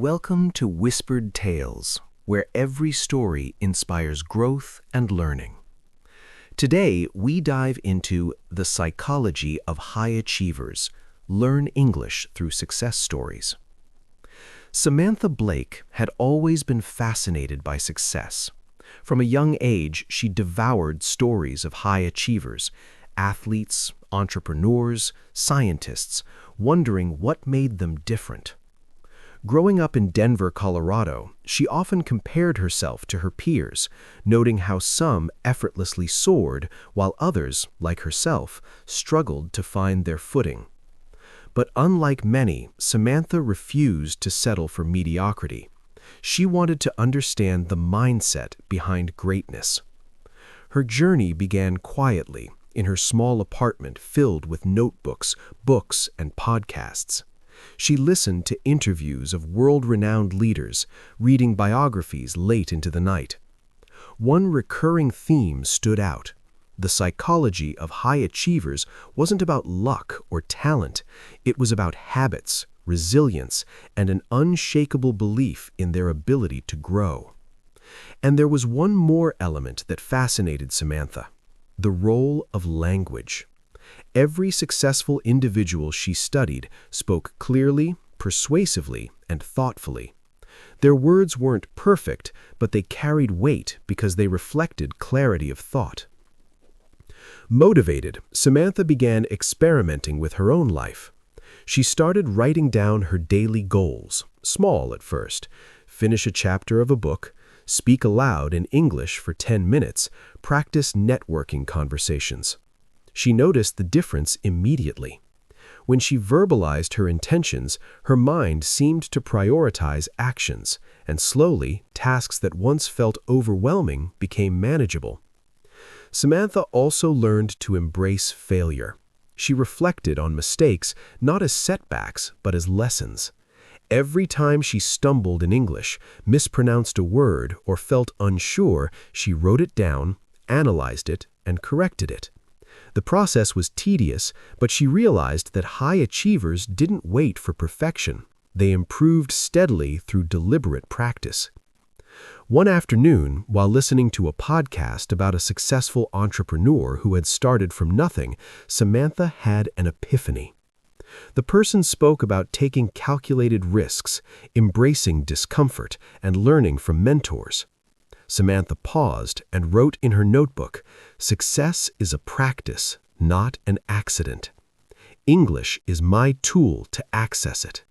Welcome to Whispered Tales, where every story inspires growth and learning. Today, we dive into the psychology of high achievers, learn English through success stories. Samantha Blake had always been fascinated by success. From a young age, she devoured stories of high achievers, athletes, entrepreneurs, scientists, wondering what made them different. Growing up in Denver, Colorado, she often compared herself to her peers, noting how some effortlessly soared while others, like herself, struggled to find their footing. But unlike many, Samantha refused to settle for mediocrity. She wanted to understand the mindset behind greatness. Her journey began quietly in her small apartment filled with notebooks, books, and podcasts. She listened to interviews of world-renowned leaders, reading biographies late into the night. One recurring theme stood out. The psychology of high achievers wasn't about luck or talent. It was about habits, resilience, and an unshakable belief in their ability to grow. And there was one more element that fascinated Samantha: the role of language. Every successful individual she studied spoke clearly, persuasively, and thoughtfully. Their words weren't perfect, but they carried weight because they reflected clarity of thought. Motivated, Samantha began experimenting with her own life. She started writing down her daily goals, small at first: finish a chapter of a book, speak aloud in English for 10 minutes, practice networking conversations. She noticed the difference immediately. When she verbalized her intentions, her mind seemed to prioritize actions, and slowly, tasks that once felt overwhelming became manageable. Samantha also learned to embrace failure. She reflected on mistakes not as setbacks, but as lessons. Every time she stumbled in English, mispronounced a word, or felt unsure, she wrote it down, analyzed it, and corrected it. The process was tedious, but she realized that high achievers didn't wait for perfection. They improved steadily through deliberate practice. One afternoon, while listening to a podcast about a successful entrepreneur who had started from nothing, Samantha had an epiphany. The person spoke about taking calculated risks, embracing discomfort, and learning from mentors. Samantha paused and wrote in her notebook, "Success is a practice, not an accident. English is my tool to access it."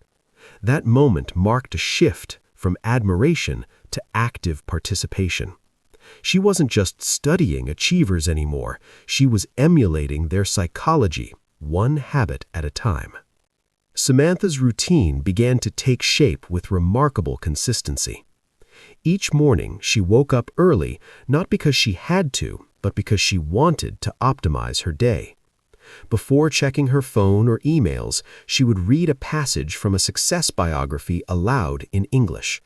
That moment marked a shift from admiration to active participation. She wasn't just studying achievers anymore, she was emulating their psychology, one habit at a time. Samantha's routine began to take shape with remarkable consistency. Each morning, she woke up early, not because she had to, but because she wanted to optimize her day. Before checking her phone or emails, she would read a passage from a success biography aloud in English.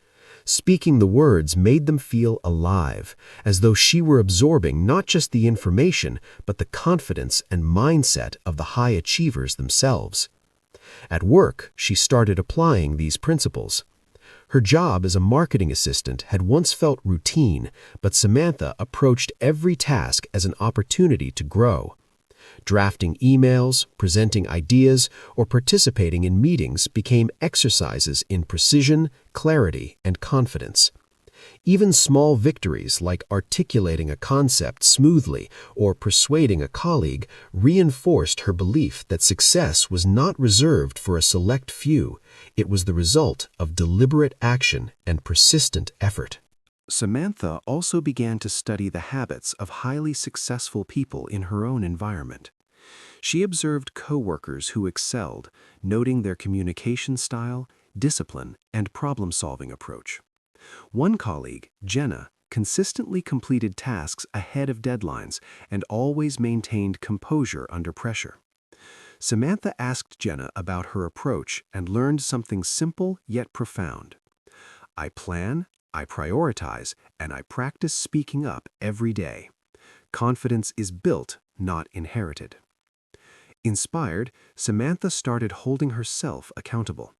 Speaking the words made them feel alive, as though she were absorbing not just the information, but the confidence and mindset of the high achievers themselves. At work, she started applying these principles. Her job as a marketing assistant had once felt routine, but Samantha approached every task as an opportunity to grow. Drafting emails, presenting ideas, or participating in meetings became exercises in precision, clarity, and confidence. Even small victories like articulating a concept smoothly or persuading a colleague reinforced her belief that success was not reserved for a select few. It was the result of deliberate action and persistent effort. Samantha also began to study the habits of highly successful people in her own environment. She observed coworkers who excelled, noting their communication style, discipline, and problem-solving approach. One colleague, Jenna, consistently completed tasks ahead of deadlines and always maintained composure under pressure. Samantha asked Jenna about her approach and learned something simple yet profound. "I plan, I prioritize, and I practice speaking up every day. Confidence is built, not inherited." Inspired, Samantha started holding herself accountable.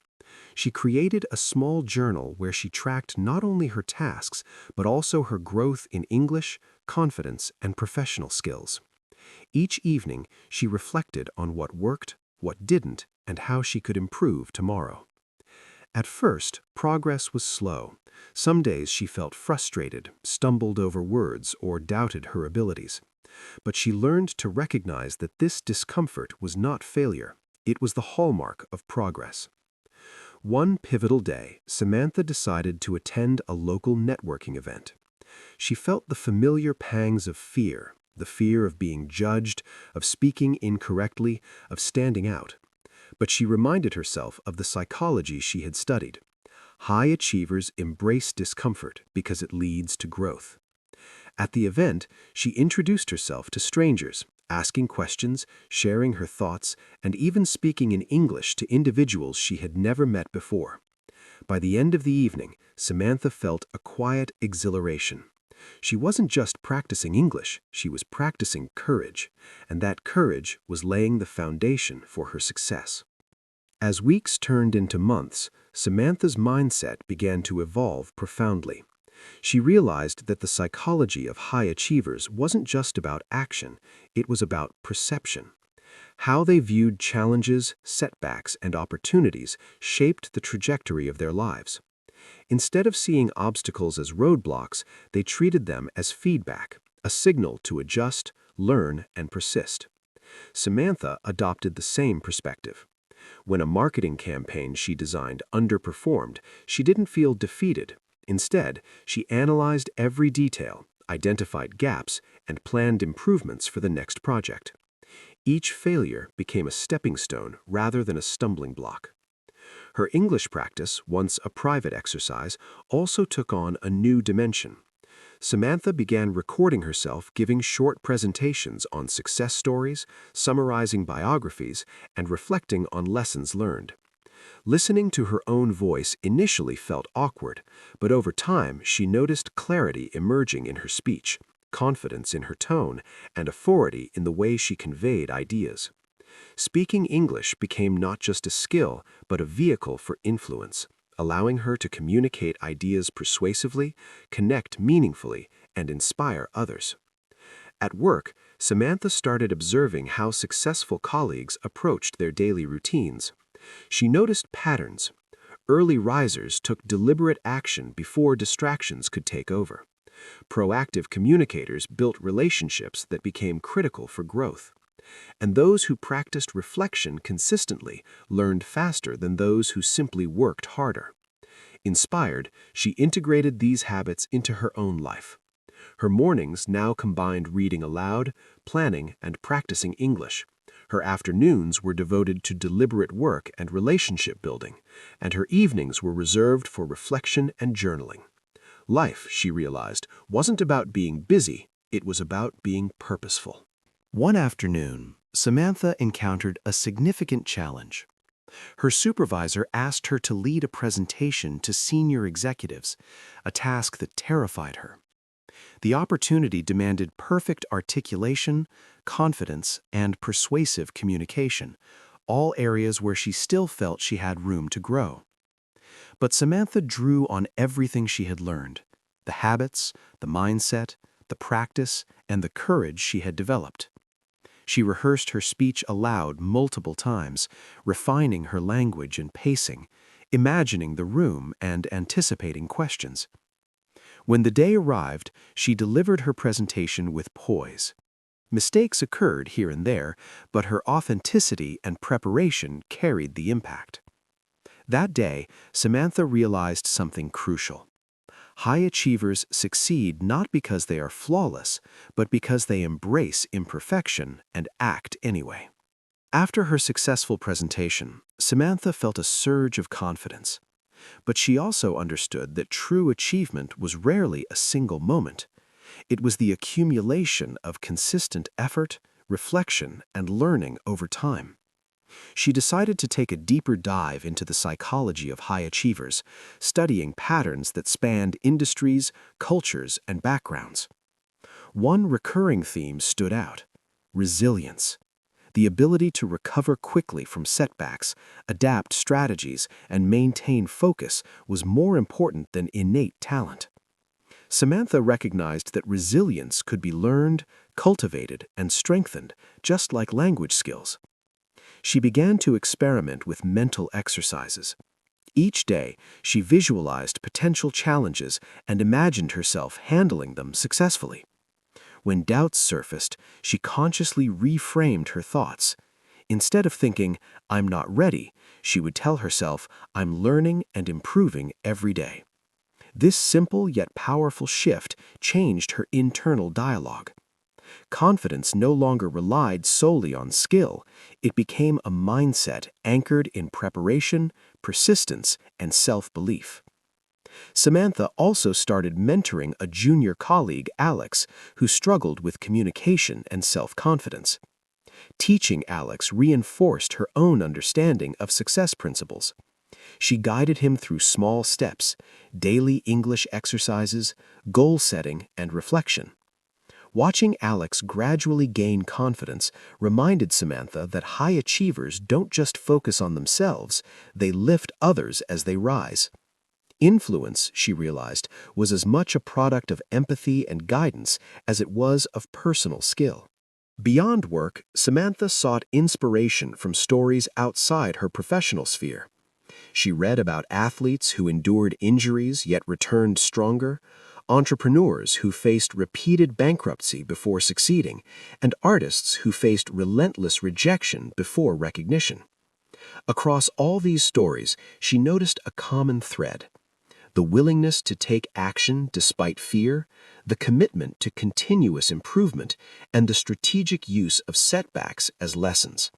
She created a small journal where she tracked not only her tasks, but also her growth in English, confidence, and professional skills. Each evening, she reflected on what worked, what didn't, and how she could improve tomorrow. At first, progress was slow. Some days she felt frustrated, stumbled over words, or doubted her abilities. But she learned to recognize that this discomfort was not failure. It was the hallmark of progress. One pivotal day, Samantha decided to attend a local networking event. She felt the familiar pangs of fear, the fear of being judged, of speaking incorrectly, of standing out. But she reminded herself of the psychology she had studied. High achievers embrace discomfort because it leads to growth. At the event, she introduced herself to strangers, asking questions, sharing her thoughts, and even speaking in English to individuals she had never met before. By the end of the evening, Samantha felt a quiet exhilaration. She wasn't just practicing English, she was practicing courage, and that courage was laying the foundation for her success. As weeks turned into months, Samantha's mindset began to evolve profoundly. She realized that the psychology of high achievers wasn't just about action, it was about perception. How they viewed challenges, setbacks, and opportunities shaped the trajectory of their lives. Instead of seeing obstacles as roadblocks, they treated them as feedback, a signal to adjust, learn, and persist. Samantha adopted the same perspective. When a marketing campaign she designed underperformed, she didn't feel defeated. Instead, she analyzed every detail, identified gaps, and planned improvements for the next project. Each failure became a stepping stone rather than a stumbling block. Her English practice, once a private exercise, also took on a new dimension. Samantha began recording herself giving short presentations on success stories, summarizing biographies, and reflecting on lessons learned. Listening to her own voice initially felt awkward, but over time she noticed clarity emerging in her speech, confidence in her tone, and authority in the way she conveyed ideas. Speaking English became not just a skill, but a vehicle for influence, allowing her to communicate ideas persuasively, connect meaningfully, and inspire others. At work, Samantha started observing how successful colleagues approached their daily routines. She noticed patterns. Early risers took deliberate action before distractions could take over. Proactive communicators built relationships that became critical for growth. And those who practiced reflection consistently learned faster than those who simply worked harder. Inspired, she integrated these habits into her own life. Her mornings now combined reading aloud, planning, and practicing English. Her afternoons were devoted to deliberate work and relationship building, and her evenings were reserved for reflection and journaling. Life, she realized, wasn't about being busy, it was about being purposeful. One afternoon, Samantha encountered a significant challenge. Her supervisor asked her to lead a presentation to senior executives, a task that terrified her. The opportunity demanded perfect articulation, confidence, and persuasive communication, all areas where she still felt she had room to grow. But Samantha drew on everything she had learned: the habits, the mindset, the practice, and the courage she had developed. She rehearsed her speech aloud multiple times, refining her language and pacing, imagining the room and anticipating questions. When the day arrived, she delivered her presentation with poise. Mistakes occurred here and there, but her authenticity and preparation carried the impact. That day, Samantha realized something crucial. High achievers succeed not because they are flawless, but because they embrace imperfection and act anyway. After her successful presentation, Samantha felt a surge of confidence. But she also understood that true achievement was rarely a single moment. It was the accumulation of consistent effort, reflection, and learning over time. She decided to take a deeper dive into the psychology of high achievers, studying patterns that spanned industries, cultures, and backgrounds. One recurring theme stood out: resilience. The ability to recover quickly from setbacks, adapt strategies, and maintain focus was more important than innate talent. Samantha recognized that resilience could be learned, cultivated, and strengthened, just like language skills. She began to experiment with mental exercises. Each day, she visualized potential challenges and imagined herself handling them successfully. When doubts surfaced, she consciously reframed her thoughts. Instead of thinking, "I'm not ready," she would tell herself, "I'm learning and improving every day." This simple yet powerful shift changed her internal dialogue. Confidence no longer relied solely on skill. It became a mindset anchored in preparation, persistence, and self-belief. Samantha also started mentoring a junior colleague, Alex, who struggled with communication and self-confidence. Teaching Alex reinforced her own understanding of success principles. She guided him through small steps, daily English exercises, goal setting, and reflection. Watching Alex gradually gain confidence reminded Samantha that high achievers don't just focus on themselves, they lift others as they rise. Influence, she realized, was as much a product of empathy and guidance as it was of personal skill. Beyond work, Samantha sought inspiration from stories outside her professional sphere. She read about athletes who endured injuries yet returned stronger, entrepreneurs who faced repeated bankruptcy before succeeding, and artists who faced relentless rejection before recognition. Across all these stories, she noticed a common thread: the willingness to take action despite fear, the commitment to continuous improvement, and the strategic use of setbacks as lessons.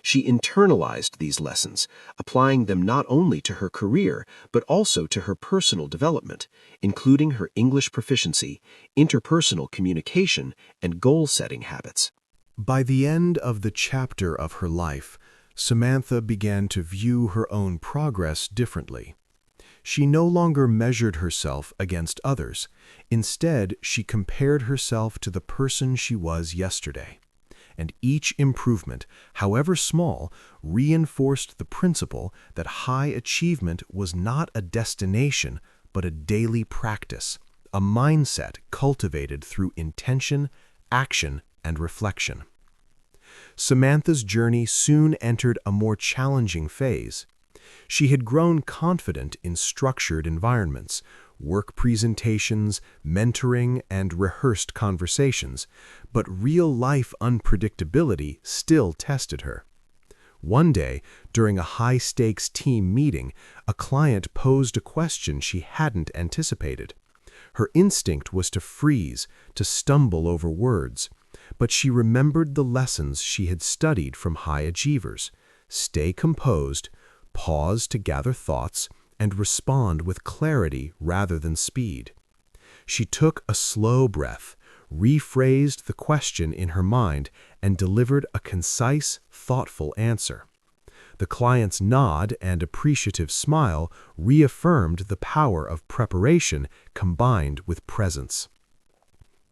She internalized these lessons, applying them not only to her career, but also to her personal development, including her English proficiency, interpersonal communication, and goal-setting habits. By the end of the chapter of her life, Samantha began to view her own progress differently. She no longer measured herself against others. Instead, she compared herself to the person she was yesterday. And each improvement, however small, reinforced the principle that high achievement was not a destination, but a daily practice, a mindset cultivated through intention, action, and reflection. Samantha's journey soon entered a more challenging phase. She had grown confident in structured environments, work presentations, mentoring, and rehearsed conversations, but real-life unpredictability still tested her. One day, during a high-stakes team meeting, a client posed a question she hadn't anticipated. Her instinct was to freeze, to stumble over words, but she remembered the lessons she had studied from high achievers: stay composed, pause to gather thoughts, and respond with clarity rather than speed. She took a slow breath, rephrased the question in her mind, and delivered a concise, thoughtful answer. The client's nod and appreciative smile reaffirmed the power of preparation combined with presence.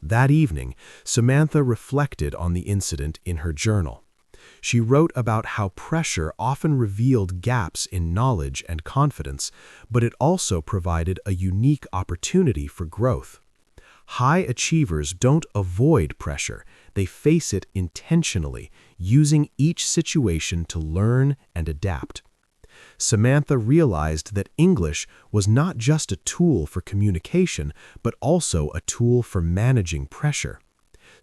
That evening, Samantha reflected on the incident in her journal. She wrote about how pressure often revealed gaps in knowledge and confidence, but it also provided a unique opportunity for growth. High achievers don't avoid pressure, they face it intentionally, using each situation to learn and adapt. Samantha realized that English was not just a tool for communication, but also a tool for managing pressure.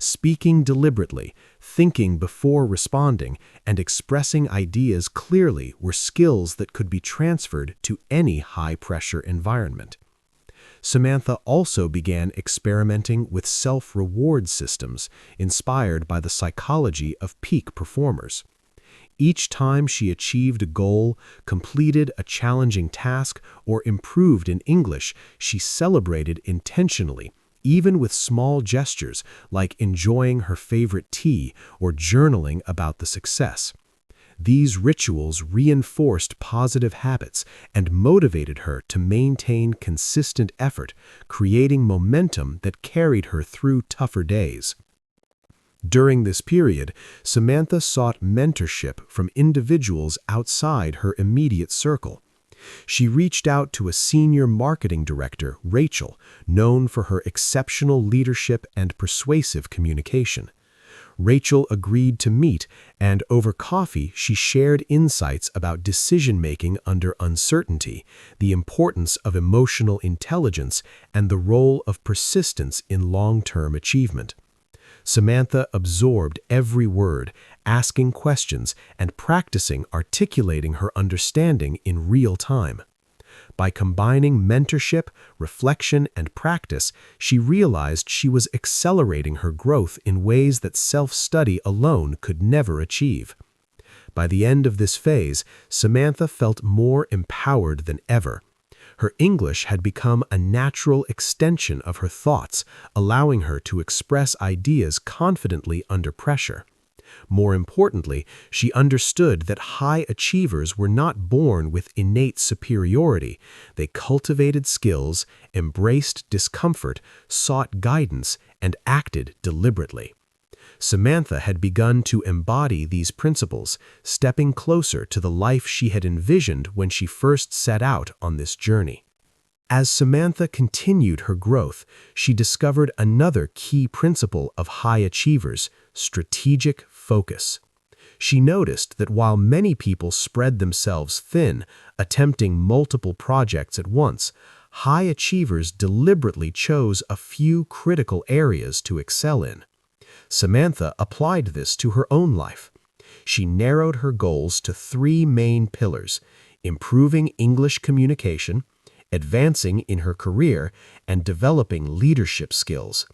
Speaking deliberately, thinking before responding, and expressing ideas clearly were skills that could be transferred to any high-pressure environment. Samantha also began experimenting with self-reward systems inspired by the psychology of peak performers. Each time she achieved a goal, completed a challenging task, or improved in English, she celebrated intentionally, even with small gestures like enjoying her favorite tea or journaling about the success. These rituals reinforced positive habits and motivated her to maintain consistent effort, creating momentum that carried her through tougher days. During this period, Samantha sought mentorship from individuals outside her immediate circle. She reached out to a senior marketing director, Rachel, known for her exceptional leadership and persuasive communication. Rachel agreed to meet, and over coffee she shared insights about decision-making under uncertainty, the importance of emotional intelligence, and the role of persistence in long-term achievement. Samantha absorbed every word, asking questions and practicing articulating her understanding in real time. By combining mentorship, reflection, and practice, she realized she was accelerating her growth in ways that self-study alone could never achieve. By the end of this phase, Samantha felt more empowered than ever. Her English had become a natural extension of her thoughts, allowing her to express ideas confidently under pressure. More importantly, she understood that high achievers were not born with innate superiority. They cultivated skills, embraced discomfort, sought guidance, and acted deliberately. Samantha had begun to embody these principles, stepping closer to the life she had envisioned when she first set out on this journey. As Samantha continued her growth, she discovered another key principle of high achievers: strategic focus. She noticed that while many people spread themselves thin, attempting multiple projects at once, high achievers deliberately chose a few critical areas to excel in. Samantha applied this to her own life. She narrowed her goals to three main pillars: improving English communication, advancing in her career, and developing leadership skills.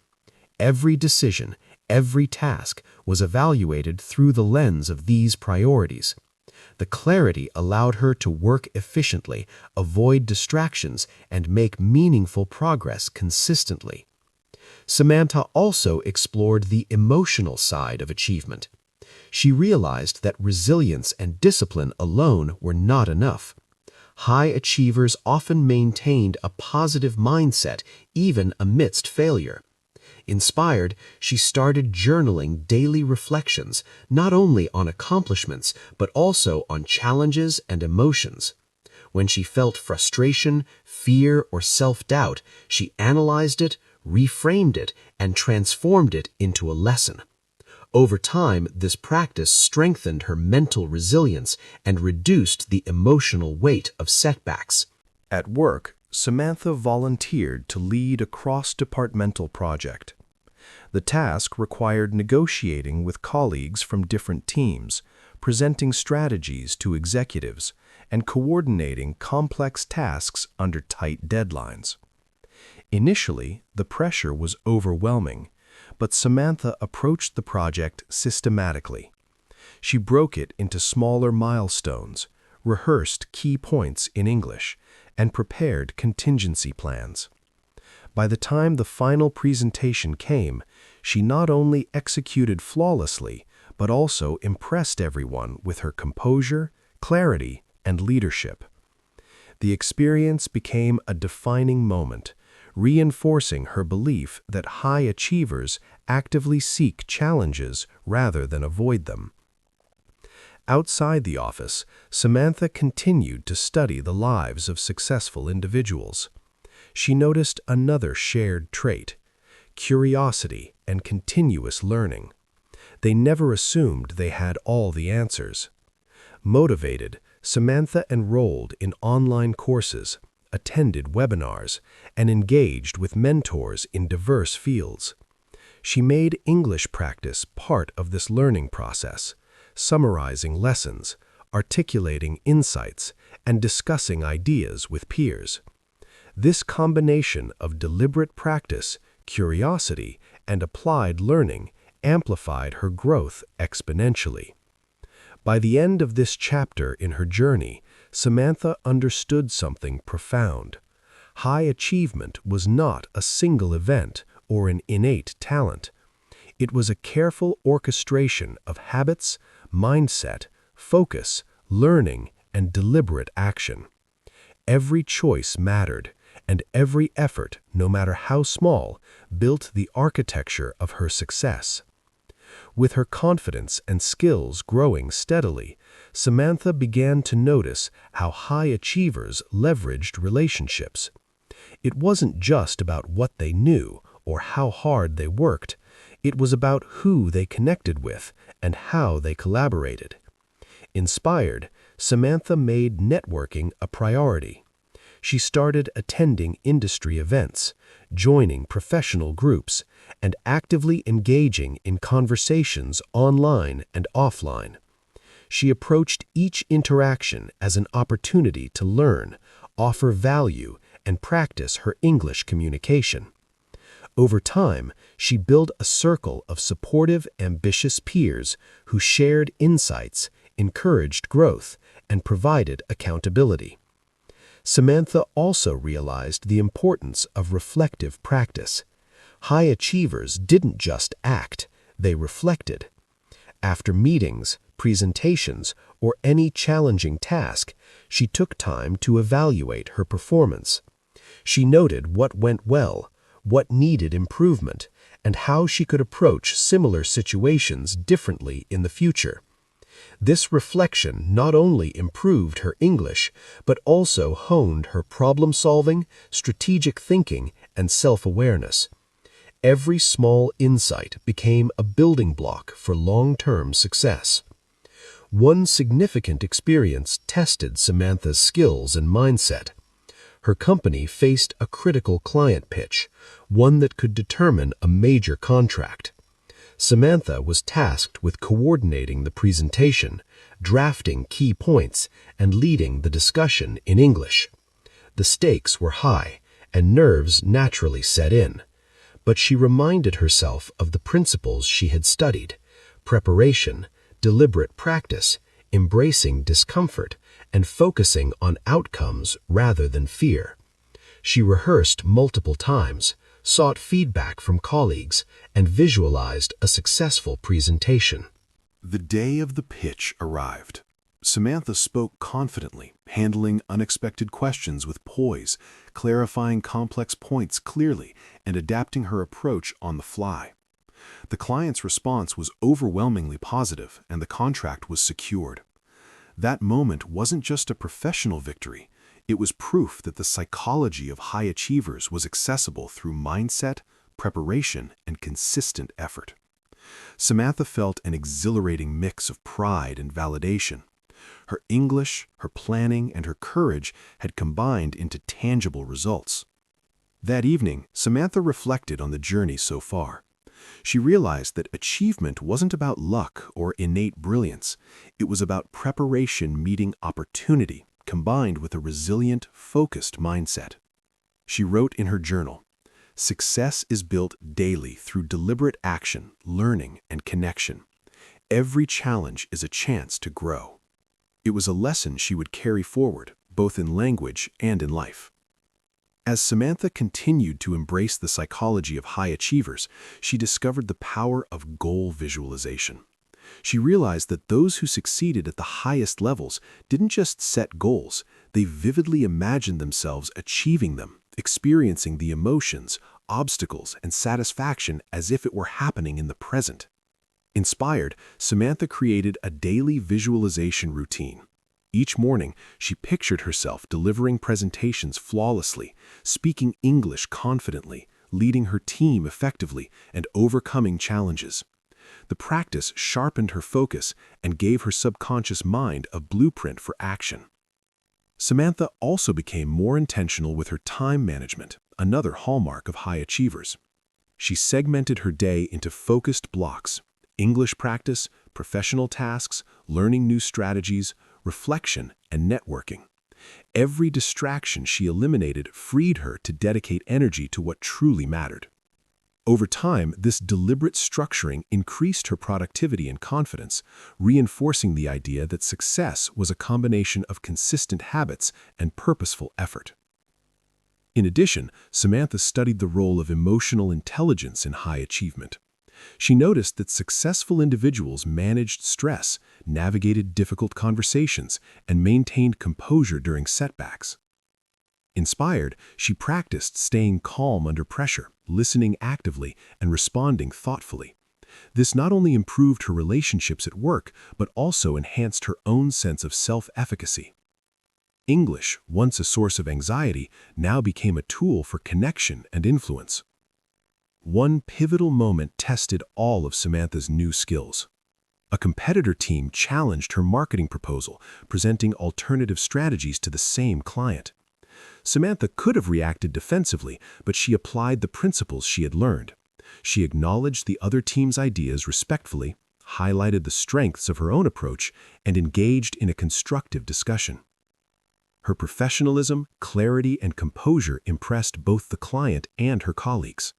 Every decision, every task was evaluated through the lens of these priorities. The clarity allowed her to work efficiently, avoid distractions, and make meaningful progress consistently. Samantha also explored the emotional side of achievement. She realized that resilience and discipline alone were not enough. High achievers often maintained a positive mindset even amidst failure. Inspired, she started journaling daily reflections, not only on accomplishments, but also on challenges and emotions. When she felt frustration, fear, or self-doubt, she analyzed it, reframed it, and transformed it into a lesson. Over time, this practice strengthened her mental resilience and reduced the emotional weight of setbacks. At work, Samantha volunteered to lead a cross-departmental project. The task required negotiating with colleagues from different teams, presenting strategies to executives, and coordinating complex tasks under tight deadlines. Initially, the pressure was overwhelming, but Samantha approached the project systematically. She broke it into smaller milestones, rehearsed key points in English, and prepared contingency plans. By the time the final presentation came, she not only executed flawlessly, but also impressed everyone with her composure, clarity, and leadership. The experience became a defining moment, reinforcing her belief that high achievers actively seek challenges rather than avoid them. Outside the office, Samantha continued to study the lives of successful individuals. She noticed another shared trait: curiosity and continuous learning. They never assumed they had all the answers. Motivated, Samantha enrolled in online courses, attended webinars, and engaged with mentors in diverse fields. She made English practice part of this learning process, summarizing lessons, articulating insights, and discussing ideas with peers. This combination of deliberate practice, curiosity, and applied learning amplified her growth exponentially. By the end of this chapter in her journey, Samantha understood something profound. High achievement was not a single event or an innate talent. It was a careful orchestration of habits, mindset, focus, learning, and deliberate action. Every choice mattered, and every effort, no matter how small, built the architecture of her success. With her confidence and skills growing steadily, Samantha began to notice how high achievers leveraged relationships. It wasn't just about what they knew or how hard they worked. It was about who they connected with and how they collaborated. Inspired, Samantha made networking a priority. She started attending industry events, joining professional groups, and actively engaging in conversations online and offline. She approached each interaction as an opportunity to learn, offer value, and practice her English communication. Over time, she built a circle of supportive, ambitious peers who shared insights, encouraged growth, and provided accountability. Samantha also realized the importance of reflective practice. High achievers didn't just act, they reflected. After meetings, presentations, or any challenging task, she took time to evaluate her performance. She noted what went well, what needed improvement, and how she could approach similar situations differently in the future. This reflection not only improved her English, but also honed her problem-solving, strategic thinking, and self-awareness. Every small insight became a building block for long-term success. One significant experience tested Samantha's skills and mindset. Her company faced a critical client pitch, one that could determine a major contract. Samantha was tasked with coordinating the presentation, drafting key points, and leading the discussion in English. The stakes were high, and nerves naturally set in. But she reminded herself of the principles she had studied: preparation, deliberate practice, embracing discomfort, and focusing on outcomes rather than fear. She rehearsed multiple times, sought feedback from colleagues, and visualized a successful presentation. The day of the pitch arrived. Samantha spoke confidently, handling unexpected questions with poise, clarifying complex points clearly, and adapting her approach on the fly. The client's response was overwhelmingly positive, and the contract was secured. That moment wasn't just a professional victory. It was proof that the psychology of high achievers was accessible through mindset, preparation, and consistent effort. Samantha felt an exhilarating mix of pride and validation. Her English, her planning, and her courage had combined into tangible results. That evening, Samantha reflected on the journey so far. She realized that achievement wasn't about luck or innate brilliance. It was about preparation meeting opportunity, combined with a resilient, focused mindset. She wrote in her journal, "Success is built daily through deliberate action, learning, and connection. Every challenge is a chance to grow." It was a lesson she would carry forward, both in language and in life. As Samantha continued to embrace the psychology of high achievers, she discovered the power of goal visualization. She realized that those who succeeded at the highest levels didn't just set goals, they vividly imagined themselves achieving them, experiencing the emotions, obstacles, and satisfaction as if it were happening in the present. Inspired, Samantha created a daily visualization routine. Each morning, she pictured herself delivering presentations flawlessly, speaking English confidently, leading her team effectively, and overcoming challenges. The practice sharpened her focus and gave her subconscious mind a blueprint for action. Samantha also became more intentional with her time management, another hallmark of high achievers. She segmented her day into focused blocks: English practice, professional tasks, learning new strategies, reflection, and networking. Every distraction she eliminated freed her to dedicate energy to what truly mattered. Over time, this deliberate structuring increased her productivity and confidence, reinforcing the idea that success was a combination of consistent habits and purposeful effort. In addition, Samantha studied the role of emotional intelligence in high achievement. She noticed that successful individuals managed stress, navigated difficult conversations, and maintained composure during setbacks. Inspired, she practiced staying calm under pressure, listening actively, and responding thoughtfully. This not only improved her relationships at work, but also enhanced her own sense of self-efficacy. English, once a source of anxiety, now became a tool for connection and influence. One pivotal moment tested all of Samantha's new skills. A competitor team challenged her marketing proposal, presenting alternative strategies to the same client. Samantha could have reacted defensively, but she applied the principles she had learned. She acknowledged the other team's ideas respectfully, highlighted the strengths of her own approach, and engaged in a constructive discussion. Her professionalism, clarity, and composure impressed both the client and her colleagues.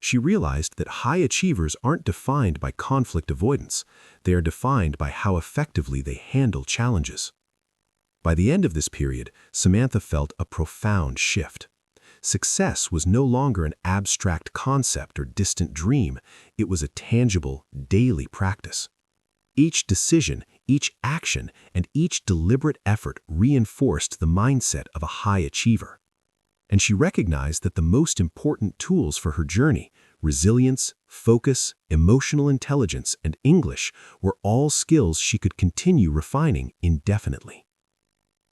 She realized that high achievers aren't defined by conflict avoidance. They are defined by how effectively they handle challenges. By the end of this period, Samantha felt a profound shift. Success was no longer an abstract concept or distant dream. It was a tangible, daily practice. Each decision, each action, and each deliberate effort reinforced the mindset of a high achiever. And she recognized that the most important tools for her journey, resilience, focus, emotional intelligence, and English, were all skills she could continue refining indefinitely.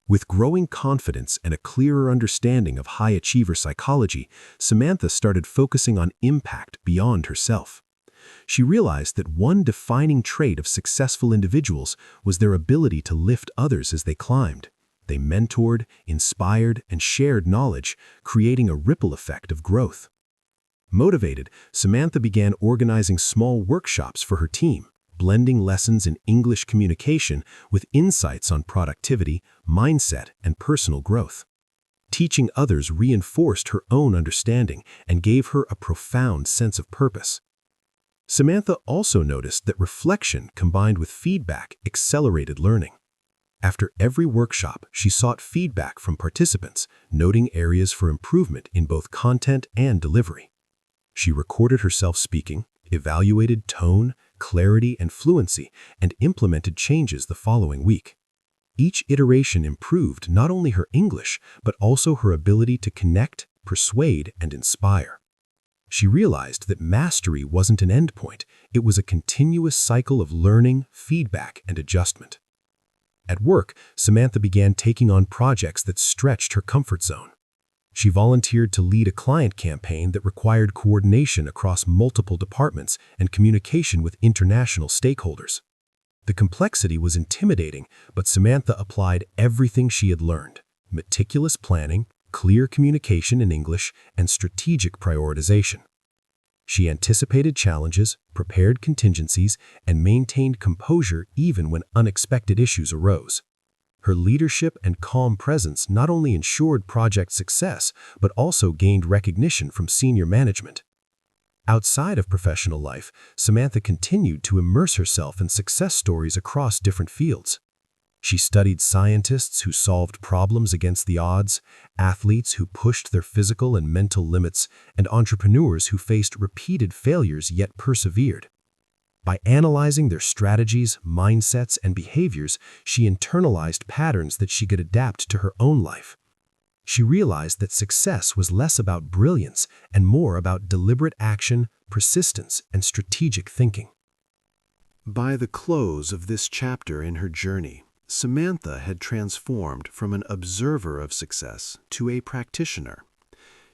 With growing confidence and a clearer understanding of high achiever psychology, Samantha started focusing on impact beyond herself. She realized that one defining trait of successful individuals was their ability to lift others as they climbed. They mentored, inspired, and shared knowledge, creating a ripple effect of growth. Motivated, Samantha began organizing small workshops for her team, blending lessons in English communication with insights on productivity, mindset, and personal growth. Teaching others reinforced her own understanding and gave her a profound sense of purpose. Samantha also noticed that reflection combined with feedback accelerated learning. After every workshop, she sought feedback from participants, noting areas for improvement in both content and delivery. She recorded herself speaking, evaluated tone, clarity, and fluency, and implemented changes the following week. Each iteration improved not only her English, but also her ability to connect, persuade, and inspire. She realized that mastery wasn't an endpoint, it was a continuous cycle of learning, feedback, and adjustment. At work, Samantha began taking on projects that stretched her comfort zone. She volunteered to lead a client campaign that required coordination across multiple departments and communication with international stakeholders. The complexity was intimidating, but Samantha applied everything she had learned: meticulous planning, clear communication in English, and strategic prioritization. She anticipated challenges, prepared contingencies, and maintained composure even when unexpected issues arose. Her leadership and calm presence not only ensured project success, but also gained recognition from senior management. Outside of professional life, Samantha continued to immerse herself in success stories across different fields. She studied scientists who solved problems against the odds, athletes who pushed their physical and mental limits, and entrepreneurs who faced repeated failures yet persevered. By analyzing their strategies, mindsets, and behaviors, she internalized patterns that she could adapt to her own life. She realized that success was less about brilliance and more about deliberate action, persistence, and strategic thinking. By the close of this chapter in her journey, Samantha had transformed from an observer of success to a practitioner.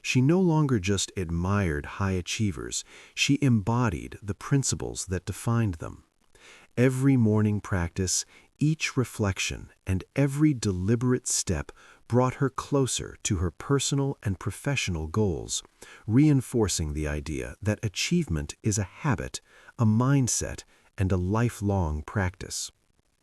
She no longer just admired high achievers, she embodied the principles that defined them. Every morning practice, each reflection, and every deliberate step brought her closer to her personal and professional goals, reinforcing the idea that achievement is a habit, a mindset, and a lifelong practice.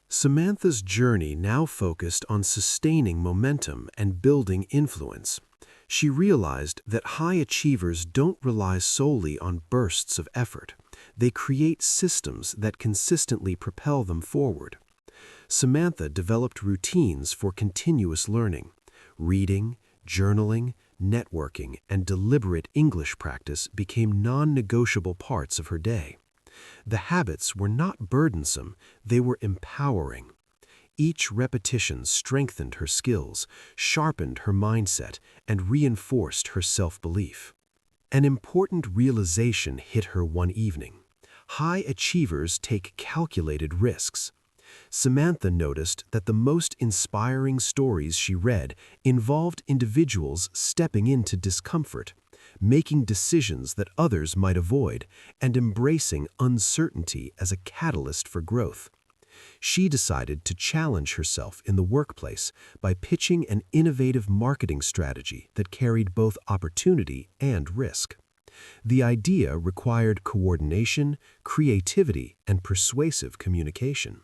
Samantha's journey now focused on sustaining momentum and building influence. She realized that high achievers don't rely solely on bursts of effort. They create systems that consistently propel them forward. Samantha developed routines for continuous learning. Reading, journaling, networking, and deliberate English practice became non-negotiable parts of her day. The habits were not burdensome, they were empowering. Each repetition strengthened her skills, sharpened her mindset, and reinforced her self-belief. An important realization hit her one evening. High achievers take calculated risks. Samantha noticed that the most inspiring stories she read involved individuals stepping into discomfort, making decisions that others might avoid, and embracing uncertainty as a catalyst for growth. She decided to challenge herself in the workplace by pitching an innovative marketing strategy that carried both opportunity and risk. The idea required coordination, creativity, and persuasive communication.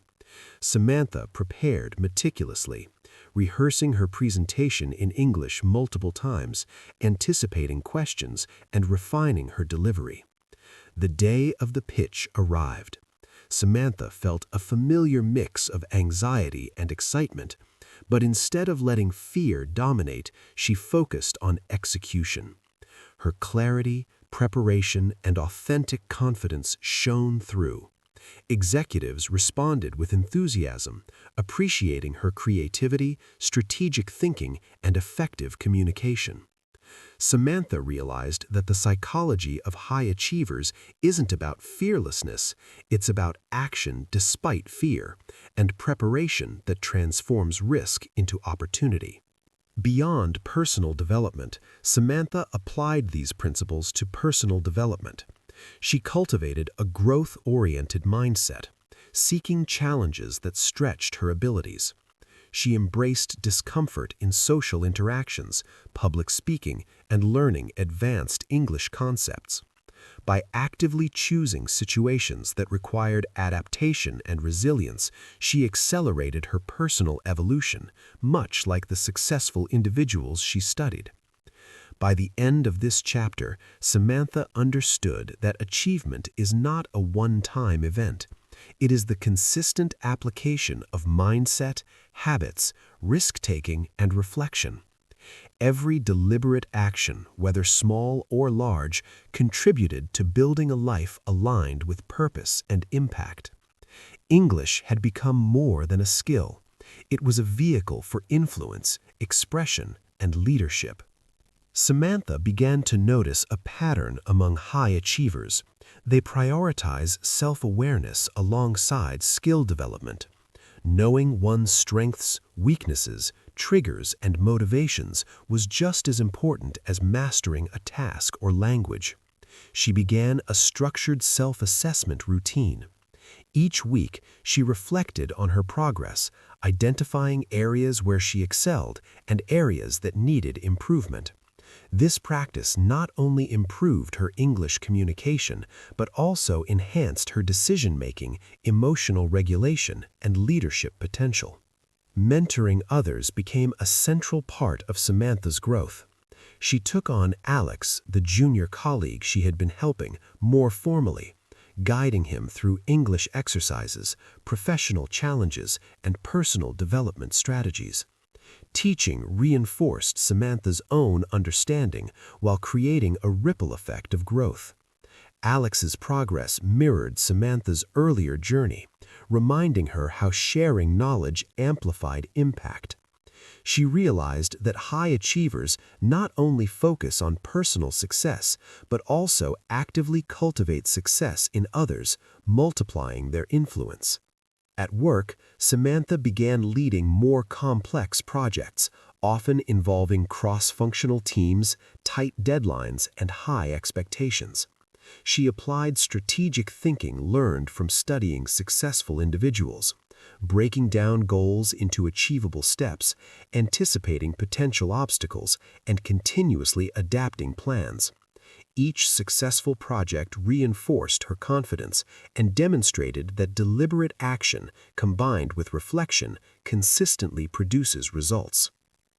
Samantha prepared meticulously, rehearsing her presentation in English multiple times, anticipating questions, and refining her delivery. The day of the pitch arrived. Samantha felt a familiar mix of anxiety and excitement, but instead of letting fear dominate, she focused on execution. Her clarity, preparation, and authentic confidence shone through. Executives responded with enthusiasm, appreciating her creativity, strategic thinking, and effective communication. Samantha realized that the psychology of high achievers isn't about fearlessness, it's about action despite fear, and preparation that transforms risk into opportunity. Beyond personal development, Samantha applied these principles to personal development. She cultivated a growth-oriented mindset, seeking challenges that stretched her abilities. She embraced discomfort in social interactions, public speaking, and learning advanced English concepts. By actively choosing situations that required adaptation and resilience, she accelerated her personal evolution, much like the successful individuals she studied. By the end of this chapter, Samantha understood that achievement is not a one-time event. It is the consistent application of mindset, habits, risk-taking, and reflection. Every deliberate action, whether small or large, contributed to building a life aligned with purpose and impact. English had become more than a skill. It was a vehicle for influence, expression, and leadership. Samantha began to notice a pattern among high achievers. They prioritize self-awareness alongside skill development. Knowing one's strengths, weaknesses, triggers, and motivations was just as important as mastering a task or language. She began a structured self-assessment routine. Each week, she reflected on her progress, identifying areas where she excelled and areas that needed improvement. This practice not only improved her English communication, but also enhanced her decision-making, emotional regulation, and leadership potential. Mentoring others became a central part of Samantha's growth. She took on Alex, the junior colleague she had been helping, more formally, guiding him through English exercises, professional challenges, and personal development strategies. Teaching reinforced Samantha's own understanding while creating a ripple effect of growth. Alex's progress mirrored Samantha's earlier journey, reminding her how sharing knowledge amplified impact. She realized that high achievers not only focus on personal success, but also actively cultivate success in others, multiplying their influence. At work, Samantha began leading more complex projects, often involving cross-functional teams, tight deadlines, and high expectations. She applied strategic thinking learned from studying successful individuals, breaking down goals into achievable steps, anticipating potential obstacles, and continuously adapting plans. Each successful project reinforced her confidence and demonstrated that deliberate action, combined with reflection, consistently produces results.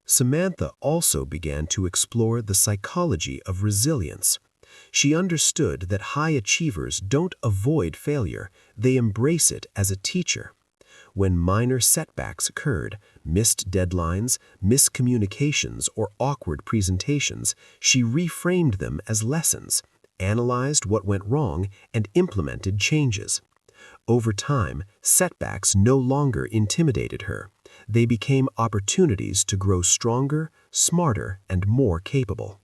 Samantha also began to explore the psychology of resilience. She understood that high achievers don't avoid failure, they embrace it as a teacher. When minor setbacks occurred, missed deadlines, miscommunications, or awkward presentations, she reframed them as lessons, analyzed what went wrong, and implemented changes. Over time, setbacks no longer intimidated her. They became opportunities to grow stronger, smarter, and more capable.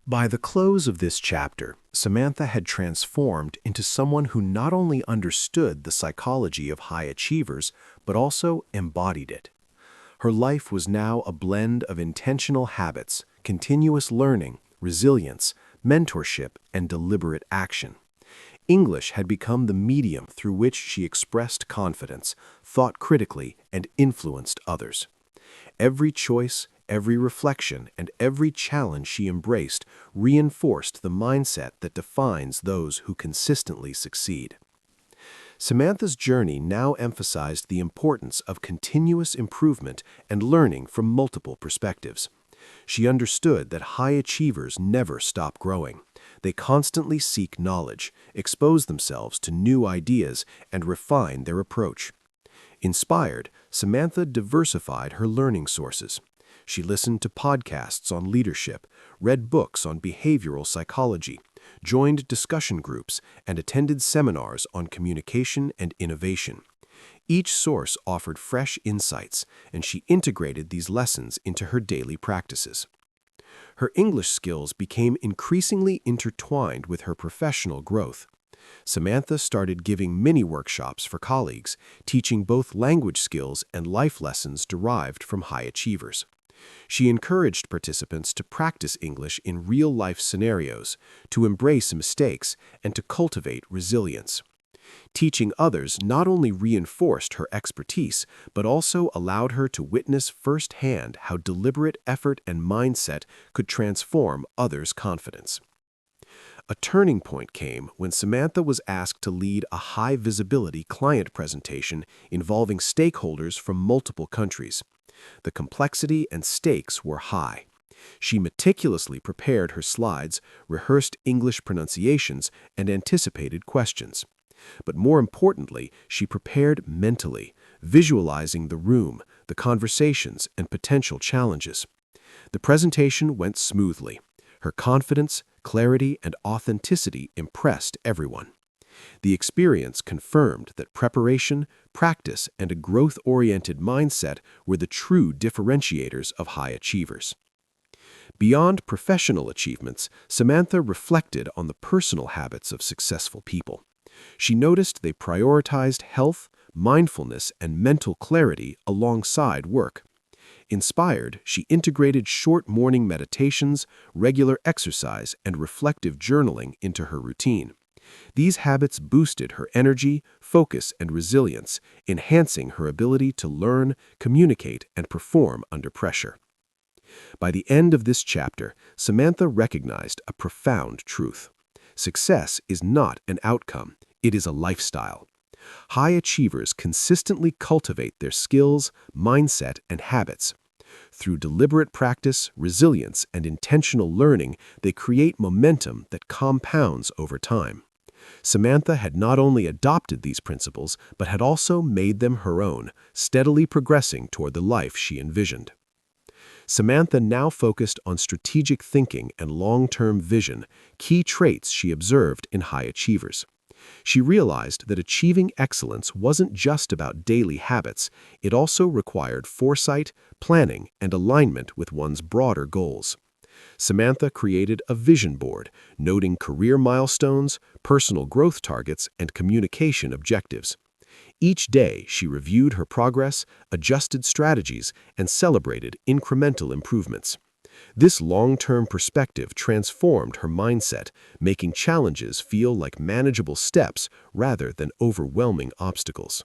By the close of this chapter, Samantha had transformed into someone who not only understood the psychology of high achievers, but also embodied it. Her life was now a blend of intentional habits, continuous learning, resilience, mentorship, and deliberate action. English had become the medium through which she expressed confidence, thought critically, and influenced others. Every choice, every reflection, and every challenge she embraced reinforced the mindset that defines those who consistently succeed. Samantha's journey now emphasized the importance of continuous improvement and learning from multiple perspectives. She understood that high achievers never stop growing. They constantly seek knowledge, expose themselves to new ideas, and refine their approach. Inspired, Samantha diversified her learning sources. She listened to podcasts on leadership, read books on behavioral psychology, joined discussion groups, and attended seminars on communication and innovation. Each source offered fresh insights, and she integrated these lessons into her daily practices. Her English skills became increasingly intertwined with her professional growth. Samantha started giving mini-workshops for colleagues, teaching both language skills and life lessons derived from high achievers. She encouraged participants to practice English in real-life scenarios, to embrace mistakes, and to cultivate resilience. Teaching others not only reinforced her expertise, but also allowed her to witness firsthand how deliberate effort and mindset could transform others' confidence. A turning point came when Samantha was asked to lead a high-visibility client presentation involving stakeholders from multiple countries. The complexity and stakes were high. She meticulously prepared her slides, rehearsed English pronunciations, and anticipated questions. But more importantly, she prepared mentally, visualizing the room, the conversations, and potential challenges. The presentation went smoothly. Her confidence, clarity, and authenticity impressed everyone. The experience confirmed that preparation, practice, and a growth-oriented mindset were the true differentiators of high achievers. Beyond professional achievements, Samantha reflected on the personal habits of successful people. She noticed they prioritized health, mindfulness, and mental clarity alongside work. Inspired, she integrated short morning meditations, regular exercise, and reflective journaling into her routine. These habits boosted her energy, focus, and resilience, enhancing her ability to learn, communicate, and perform under pressure. By the end of this chapter, Samantha recognized a profound truth. Success is not an outcome, it is a lifestyle. High achievers consistently cultivate their skills, mindset, and habits. Through deliberate practice, resilience, and intentional learning, they create momentum that compounds over time. Samantha had not only adopted these principles, but had also made them her own, steadily progressing toward the life she envisioned. Samantha now focused on strategic thinking and long-term vision, key traits she observed in high achievers. She realized that achieving excellence wasn't just about daily habits, it also required foresight, planning, and alignment with one's broader goals. Samantha created a vision board, noting career milestones, personal growth targets, and communication objectives. Each day, she reviewed her progress, adjusted strategies, and celebrated incremental improvements. This long-term perspective transformed her mindset, making challenges feel like manageable steps rather than overwhelming obstacles.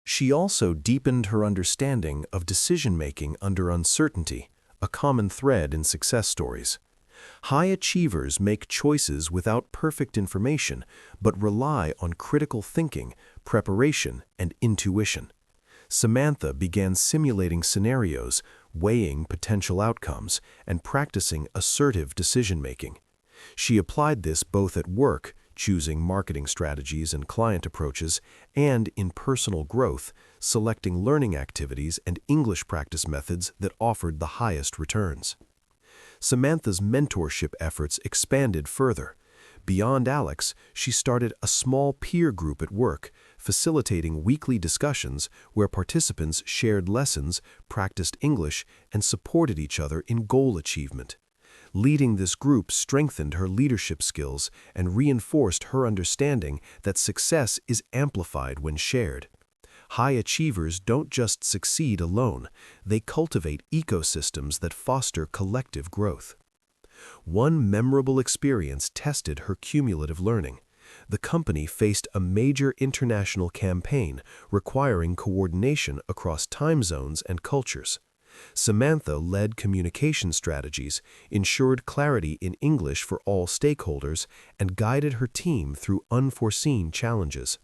She also deepened her understanding of decision-making under uncertainty, a common thread in success stories. High achievers make choices without perfect information, but rely on critical thinking, preparation, and intuition. Samantha began simulating scenarios, weighing potential outcomes, and practicing assertive decision-making. She applied this both at work, choosing marketing strategies and client approaches, and in personal growth, selecting learning activities and English practice methods that offered the highest returns. Samantha's mentorship efforts expanded further. Beyond Alex, she started a small peer group at work, facilitating weekly discussions where participants shared lessons, practiced English, and supported each other in goal achievement. Leading this group strengthened her leadership skills and reinforced her understanding that success is amplified when shared. High achievers don't just succeed alone, they cultivate ecosystems that foster collective growth. One memorable experience tested her cumulative learning. The company faced a major international campaign requiring coordination across time zones and cultures. Samantha led communication strategies, ensured clarity in English for all stakeholders, and guided her team through unforeseen challenges.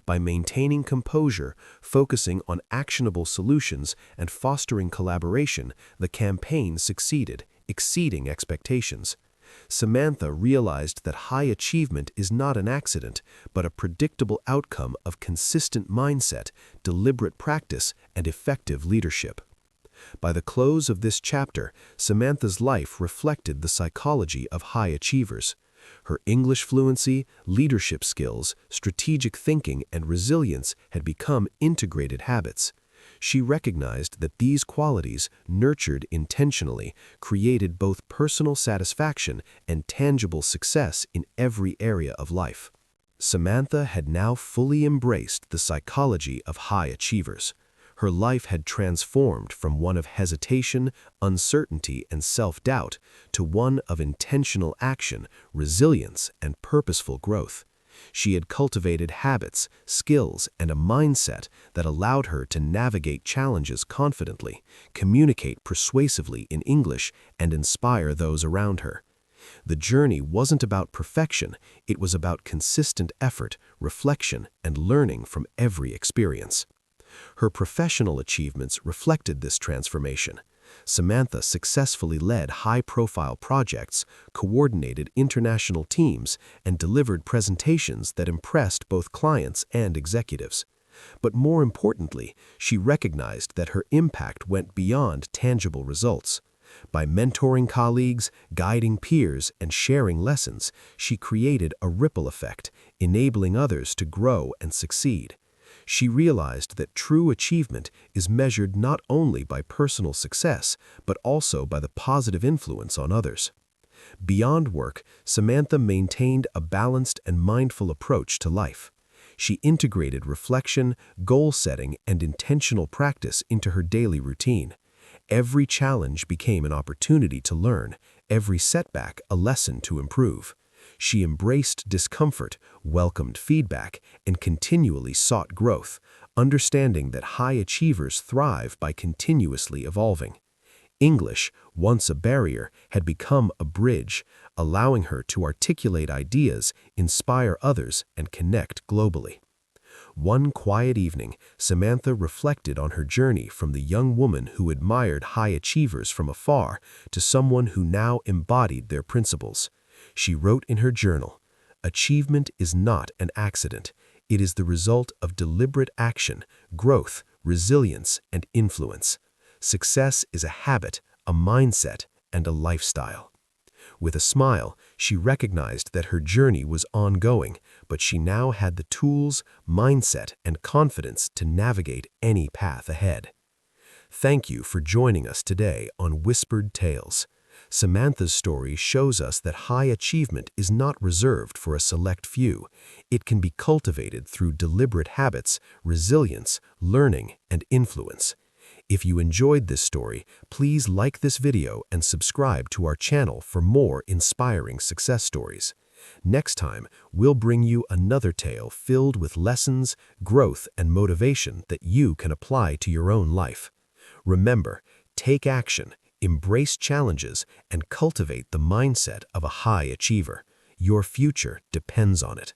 By maintaining composure, focusing on actionable solutions, and fostering collaboration, the campaign succeeded, exceeding expectations. Samantha realized that high achievement is not an accident, but a predictable outcome of consistent mindset, deliberate practice, and effective leadership. By the close of this chapter, Samantha's life reflected the psychology of high achievers. Her English fluency, leadership skills, strategic thinking, and resilience had become integrated habits. She recognized that these qualities, nurtured intentionally, created both personal satisfaction and tangible success in every area of life. Samantha had now fully embraced the psychology of high achievers. Her life had transformed from one of hesitation, uncertainty, and self-doubt to one of intentional action, resilience, and purposeful growth. She had cultivated habits, skills, and a mindset that allowed her to navigate challenges confidently, communicate persuasively in English, and inspire those around her. The journey wasn't about perfection, it was about consistent effort, reflection, and learning from every experience. Her professional achievements reflected this transformation. Samantha successfully led high-profile projects, coordinated international teams, and delivered presentations that impressed both clients and executives. But more importantly, she recognized that her impact went beyond tangible results. By mentoring colleagues, guiding peers, and sharing lessons, she created a ripple effect, enabling others to grow and succeed. She realized that true achievement is measured not only by personal success, but also by the positive influence on others. Beyond work, Samantha maintained a balanced and mindful approach to life. She integrated reflection, goal setting, and intentional practice into her daily routine. Every challenge became an opportunity to learn, every setback a lesson to improve. She embraced discomfort, welcomed feedback, and continually sought growth, understanding that high achievers thrive by continuously evolving. English, once a barrier, had become a bridge, allowing her to articulate ideas, inspire others, and connect globally. One quiet evening, Samantha reflected on her journey from the young woman who admired high achievers from afar to someone who now embodied their principles. She wrote in her journal, "Achievement is not an accident. It is the result of deliberate action, growth, resilience, and influence. Success is a habit, a mindset, and a lifestyle." With a smile, she recognized that her journey was ongoing, but she now had the tools, mindset, and confidence to navigate any path ahead. Thank you for joining us today on Whispered Tales. Samantha's story shows us that high achievement is not reserved for a select few. It can be cultivated through deliberate habits, resilience, learning, and influence. If you enjoyed this story, please like this video and subscribe to our channel for more inspiring success stories. Next time, we'll bring you another tale filled with lessons, growth, and motivation that you can apply to your own life. Remember, take action, embrace challenges, and cultivate the mindset of a high achiever. Your future depends on it.